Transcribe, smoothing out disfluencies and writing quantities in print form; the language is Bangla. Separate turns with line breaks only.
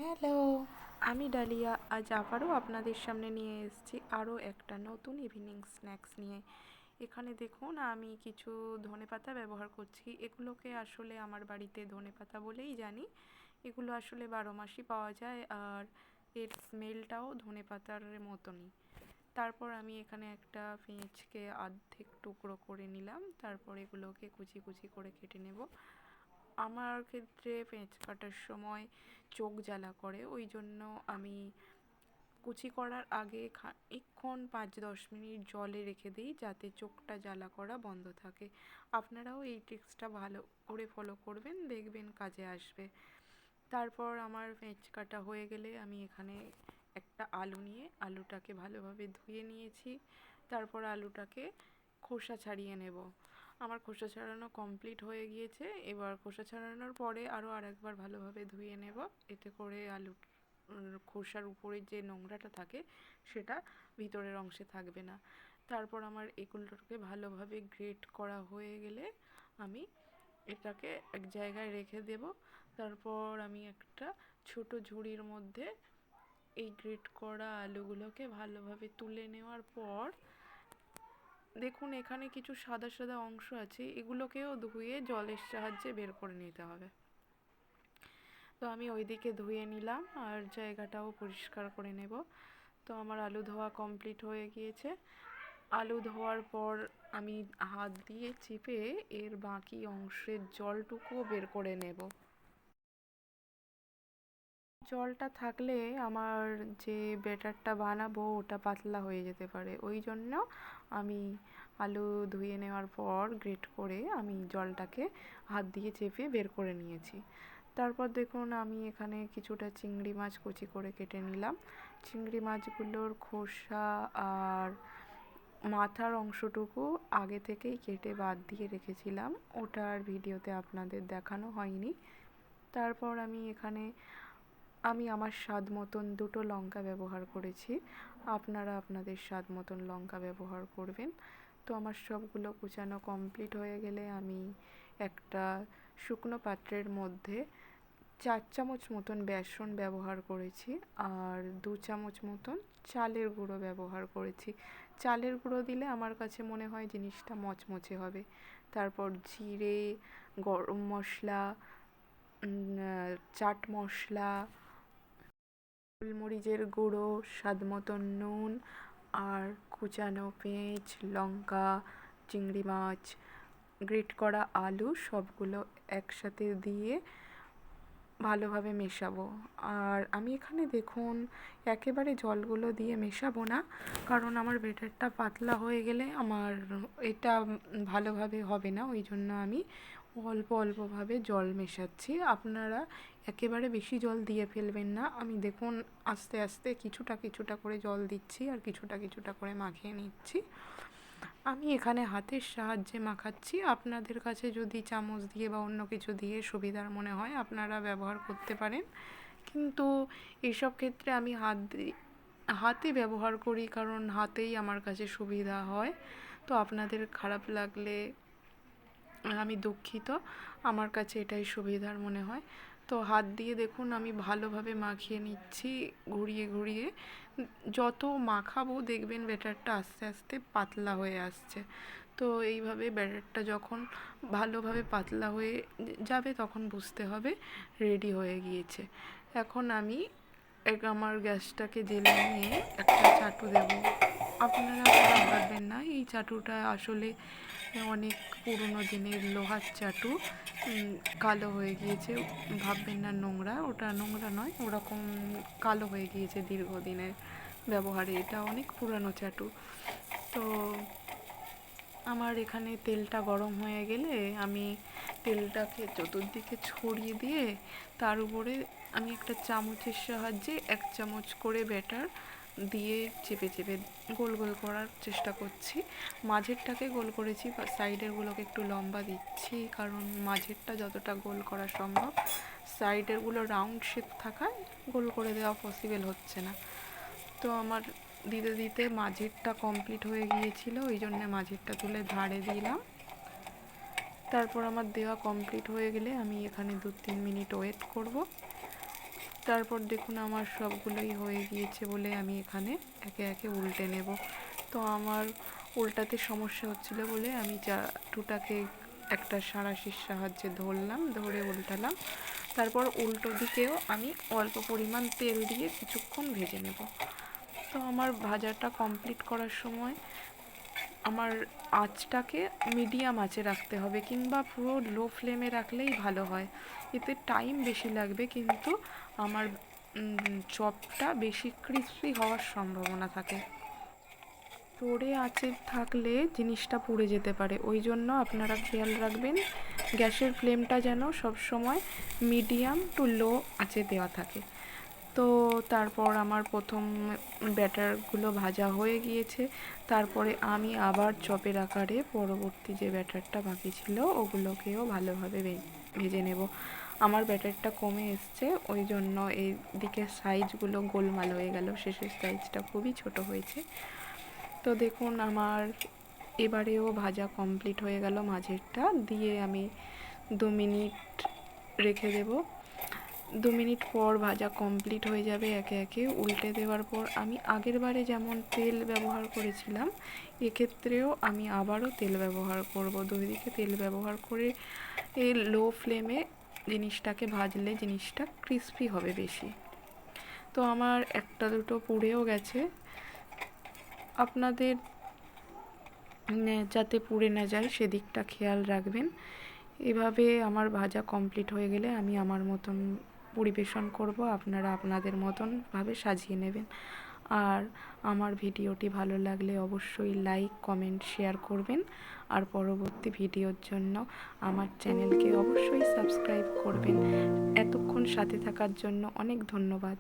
হ্যালো, আমি ডালিয়া। আজ আবারও আপনাদের সামনে নিয়ে এসেছি আরও একটা নতুন ইভিনিং স্ন্যাক্স নিয়ে। এখানে দেখুন, আমি কিছু ধনেপাতা ব্যবহার করছি। এগুলোকে আসলে আমার বাড়িতে ধনেপাতা বলেই জানি। এগুলো আসলে 12 মাসই পাওয়া যায়, আর এর স্মেলটাও ধনেপাতার মতনই। তারপর আমি এখানে একটা পেঁয়াজকে অর্ধেক টুকরো করে নিলাম। তারপর এগুলোকে কুচি কুচি করে কেটে নেব। আমার ক্ষেত্রে পেঁয়াজ কাটার সময় চোখ জ্বালা করে, ওই জন্য আমি কুচি করার আগে খানিকক্ষণ 5-10 মিনিট জলে রেখে দিই, যাতে চোখটা জ্বালা করা বন্ধ থাকে। আপনারাও এই ট্রিক্সটা ভালো করে ফলো করবেন, দেখবেন কাজে আসবে। তারপর আমার পেঁয়াজ কাটা হয়ে গেলে আমি এখানে একটা আলু নিয়ে আলুটাকে ভালোভাবে ধুয়ে নিয়েছি। তারপর আলুটাকে খোসা ছাড়িয়ে নেব। আমার খোসা ছাড়ানো কমপ্লিট হয়ে গিয়েছে। এবার খোসা ছাড়ানোর পরে আরেকবার ভালোভাবে ধুয়ে নেব, এতে করে আলু খোসার উপরে যে নোংরাটা থাকে সেটা ভিতরের অংশে থাকবে না। তারপর আমার এগুলোকে ভালোভাবে গ্রেট করা হয়ে গেলে আমি এটাকে এক জায়গায় রেখে দেব। তারপর আমি একটা ছোট ঝুড়ির মধ্যে এই গ্রেট করা আলুগুলোকে ভালোভাবে তুলে নেওয়ার পর দেখুন, এখানে কিছু সাদা সাদা অংশ আছে, এগুলোকেও ধুয়ে জলের সাহায্যে বের করে নিতে হবে। তো আমি ওইদিকে ধুয়ে নিলাম আর জায়গাটাও পরিষ্কার করে নেব। তো আমার আলু ধোয়া কমপ্লিট হয়ে গিয়েছে। আলু ধোয়ার পর আমি হাত দিয়ে চিপে এর বাকি অংশের জলটুকুও বের করে নেব। জলটা থাকলে আমার যে ব্যাটারটা বানাবো ওটা পাতলা হয়ে যেতে পারে, ওই জন্য আমি আলু ধুয়ে নেওয়ার পর গ্রেট করে আমি জলটাকে হাত দিয়ে চেপে বের করে নিয়েছি। তারপর দেখুন, আমি এখানে কিছুটা চিংড়ি মাছ কুচি করে কেটে নিলাম। চিংড়ি মাছগুলোর খোসা আর মাথার অংশটুকু আগে থেকেই কেটে বাদ দিয়ে রেখেছিলাম, ওটার ভিডিওতে আপনাদের দেখানো হয়নি। তারপর আমি আমার স্বাদ মতন 2টো লঙ্কা ব্যবহার করেছি। আপনারা আপনাদের স্বাদ মতন লঙ্কা ব্যবহার করবেন। তো আমার সবগুলো কুচানো কমপ্লিট হয়ে গেলে আমি একটা শুকনো পাত্রের মধ্যে 4 চামচ মতন বেসন ব্যবহার করেছি, আর 2 চামচ মতন চালের গুঁড়ো ব্যবহার করেছি। চালের গুঁড়ো দিলে আমার কাছে মনে হয় জিনিসটা মচমচে হবে। তারপর জিরে, গরম মশলা, চাট মশলা, গোলমরিচের গুঁড়ো, স্বাদ মতন নুন, আর কুচানো পেঁয়াজ, লঙ্কা, চিংড়ি মাছ, গ্রেট করা আলু সবগুলো একসাথে দিয়ে ভালোভাবে মেশাবো। আর আমি এখানে দেখুন একেবারে জলগুলো দিয়ে মেশাবো না, কারণ আমার ব্যাটারটা পাতলা হয়ে গেলে আমার এটা ভালোভাবে হবে না, ওই জন্য আমি অল্প অল্পভাবে জল মেশাচ্ছি। আপনারা একেবারে বেশি জল দিয়ে ফেলবেন না। আমি দেখুন আস্তে আস্তে কিছুটা কিছুটা করে জল দিচ্ছি আর কিছুটা কিছুটা করে মাখিয়ে নিচ্ছি। আমি এখানে হাতের সাহায্যে মাখাচ্ছি। আপনাদের কাছে যদি চামচ দিয়ে বা অন্য কিছু দিয়ে সুবিধার মনে হয় আপনারা ব্যবহার করতে পারেন, কিন্তু এইসব ক্ষেত্রে আমি হাতে ব্যবহার করি, কারণ হাতেই আমার কাছে সুবিধা হয়। তো আপনাদের খারাপ লাগলে আমি দুঃখিত, আমার কাছে এটাই সুবিধার মনে হয়। তো হাত দিয়ে দেখুন আমি ভালোভাবে মাখিয়ে নিচ্ছি ঘুরিয়ে ঘুরিয়ে। যত মাখাবো দেখবেন ব্যাটারটা আস্তে আস্তে পাতলা হয়ে আসছে। তো এইভাবে ব্যাটারটা যখন ভালোভাবে পাতলা হয়ে যাবে তখন বুঝতে হবে রেডি হয়ে গিয়েছে। এখন আমি আমার গ্যাসটাকে জ্বেলে নিয়ে একটা চাটু দেবো। আপনারা ভাববেন না এই চাটুটা আসলে অনেক পুরনো দিনের লোহার চাটু, কালো হয়ে গিয়েছে। ভাববেন না নোংরা, ওটা নোংরা নয়, ওরকম কালো হয়ে গিয়েছে দীর্ঘদিনের ব্যবহারে, এটা অনেক পুরানো চাটু। তো আমার এখানে তেলটা গরম হয়ে গেলে আমি তেলটাকে চতুর্দিকে ছড়িয়ে দিয়ে তার উপরে আমি একটা চামচের সাহায্যে 1 চামচ করে ব্যাটার দিয়ে চেপে চেপে গোল গোল করার চেষ্টা করছি। মাঝেরটাকে গোল করেছি, সাইডেরগুলোকে একটু লম্বা দিচ্ছি, কারণ মাঝেরটা যতটা গোল করা সম্ভব, সাইডেরগুলো রাউন্ড শেপ থাকায় গোল করে দেওয়া পসিবল হচ্ছে না। তো আমার দিতে দিতে মাঝেরটা কমপ্লিট হয়ে গিয়েছিল, ওই জন্য মাঝেরটা তুলে ধারে দিলাম। তারপর আমার দেওয়া কমপ্লিট হয়ে গেলে আমি এখানে 2-3 মিনিট ওয়েট করব। তারপর দেখুন আমার সবগুলোই হয়ে গিয়েছে বলে আমি এখানে একে একে উল্টে নেব। তো আমার উল্টাতে সমস্যা হচ্ছিলো বলে আমি চাটুটাকে একটা সাঁড়াশির সাহায্যে ধরলাম, ধরে উল্টালাম। তারপর উল্টো দিকেও আমি অল্প পরিমাণ তেল দিয়ে কিছুক্ষণ ভেজে নেব। তো আমার ভাজাটা কমপ্লিট করার সময় আমার আঁচটাকে মিডিয়াম আঁচে রাখতে হবে, কিংবা পুরো লো ফ্লেমে রাখলেই ভালো হয়। এতে টাইম বেশি লাগবে, কিন্তু আমার চপটা বেশি ক্রিস্পি হওয়ার সম্ভাবনা থাকে। জোরে আঁচে থাকলে জিনিসটা পুড়ে যেতে পারে, ওই জন্য আপনারা খেয়াল রাখবেন গ্যাসের ফ্লেমটা যেন সবসময় মিডিয়াম টু লো আঁচে দেওয়া থাকে। তো তারপর আমার প্রথম ব্যাটারগুলো ভাজা হয়ে গিয়েছে। তারপরে আমি আবার চপের আকারে পরবর্তী যে ব্যাটারটা বাকি ছিল ওগুলোকেও ভালোভাবে ভেজে নেব। আমার ব্যাটারটা কমে এসছে, ওই জন্য এই দিকের সাইজগুলো গোলমাল হয়ে গেল, শেষের সাইজটা খুবই ছোট হয়েছে। তো দেখুন আমার এবারেও ভাজা কমপ্লিট হয়ে গেল। মাঝেরটা দিয়ে আমি 2 মিনিট রেখে দেব। 2 মিনিট পর ভাজা কমপ্লিট হয়ে যাবে। একে একে উল্টে দেওয়ার পর আমি আগের বারে যেমন তেল ব্যবহার করেছিলাম এক্ষেত্রেও আমি আবারও তেল ব্যবহার করব। 2 দিকে তেল ব্যবহার করে এই লো ফ্লেমে জিনিসটাকে ভাজলে জিনিসটা ক্রিস্পি হবে বেশি। তো আমার একটা দুটো পুড়েও গেছে, আপনাদের যাতে পুড়ে না যায় সেদিকটা খেয়াল রাখবেন। এভাবে আমার ভাজা কমপ্লিট হয়ে গেলে আমি আমার মতন পরিবেশন করব, আপনারা আপনাদের মতনভাবে সাজিয়ে নেবেন। আর আমার ভিডিওটি ভালো লাগলে অবশ্যই লাইক, কমেন্ট, শেয়ার করবেন। আর পরবর্তী ভিডিওর জন্য আমার চ্যানেলকে অবশ্যই সাবস্ক্রাইব করবেন। এতক্ষণ সাথে থাকার জন্য অনেক ধন্যবাদ।